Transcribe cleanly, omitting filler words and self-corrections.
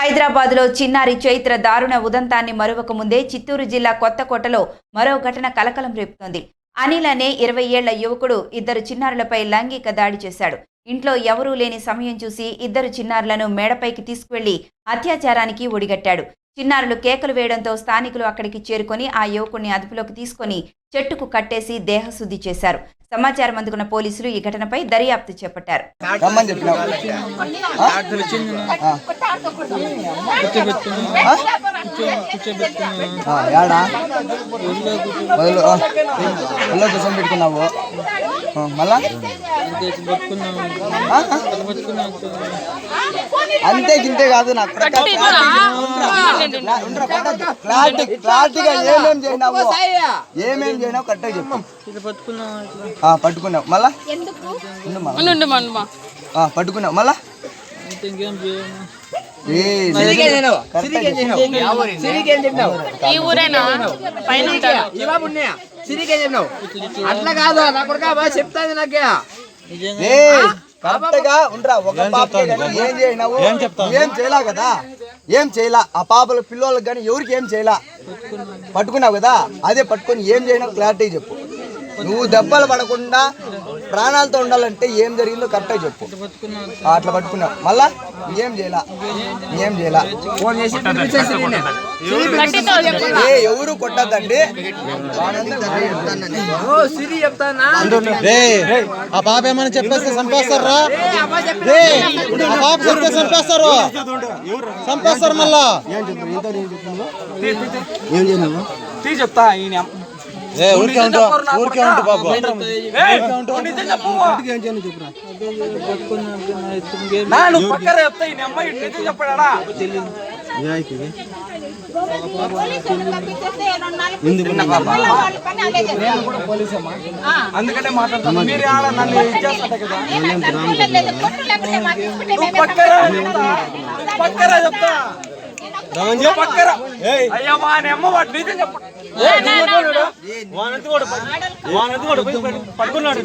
హైదరాబాద్లో చిన్నారి చైత్ర దారుణ ఉదంతాన్ని మరువక ముందే చిత్తూరు జిల్లా కొత్తకోటలో మరో ఘటన కలకలం రేపుతోంది. అనిల్ అనే 20 ఏళ్ల యువకుడు ఇద్దరు చిన్నారులపై లైంగిక దాడి చేశాడు. ఇంట్లో ఎవరూ లేని సమయం చూసి ఇద్దరు చిన్నారులను మేడపైకి తీసుకువెళ్లి అత్యాచారానికి ఒడిగట్టాడు. చిన్నారులు కేకలు వేయడంతో స్థానికులు అక్కడికి చేరుకొని ఆ యువకుడిని అదుపులోకి తీసుకొని చెట్టుకు కట్టేసి దేహశుద్ధి చేశారు. సమాచారం అందుకున్న పోలీసులు ఈ ఘటనపై దర్యాప్తు చేపట్టారు. అంతే గింతే కాదు నాకు ఏమేం చేయనావు కరెక్ట్గా చెప్పు. పట్టుకున్నావు మళ్ళా పట్టుకున్నావు మళ్ళా అట్లా కాదు నా కొడుకు చెప్తాది నాకే కరెక్ట్గా ఉండరా. ఒక పాప ఏం చేయనావు? ఏం చేయలా కదా, ఏం చేయలా. ఆ పాపల పిల్లలకు కానీ ఎవరికి ఏం చేయలా. పట్టుకున్నావు కదా, అదే పట్టుకొని ఏం చేయనావు క్లారిటీ చెప్పు. నువ్వు దెబ్బలు పడకుండా ప్రాణాలతో ఉండాలంటే ఏం జరిగిందో కరెక్ట్గా చెప్పు. అట్లా పట్టుకున్నావు మళ్ళా ఏం చేయలా, ఏం చేయలా. ఎవరు కొట్టద్దండి. ఆ పాప ఏమని చెప్పేస్తే చంపేస్తారా? పాప చెప్తే చంపేస్తారు, చంపేస్తారు మళ్ళా. ఏం చేయను చెప్తా ఊరికే ఉంటు బాబు. పక్కన చెప్తా ఈ అమ్మాయి చెప్పాడా అందుకనే మాట్లాడతాను. మీరు నన్ను ఇచ్చేస్తా కదా. పక్కన చెప్తా అయ్యా మా అమ్మ వాటి నిజం చెప్పండి. పట్టుకున్నాడు.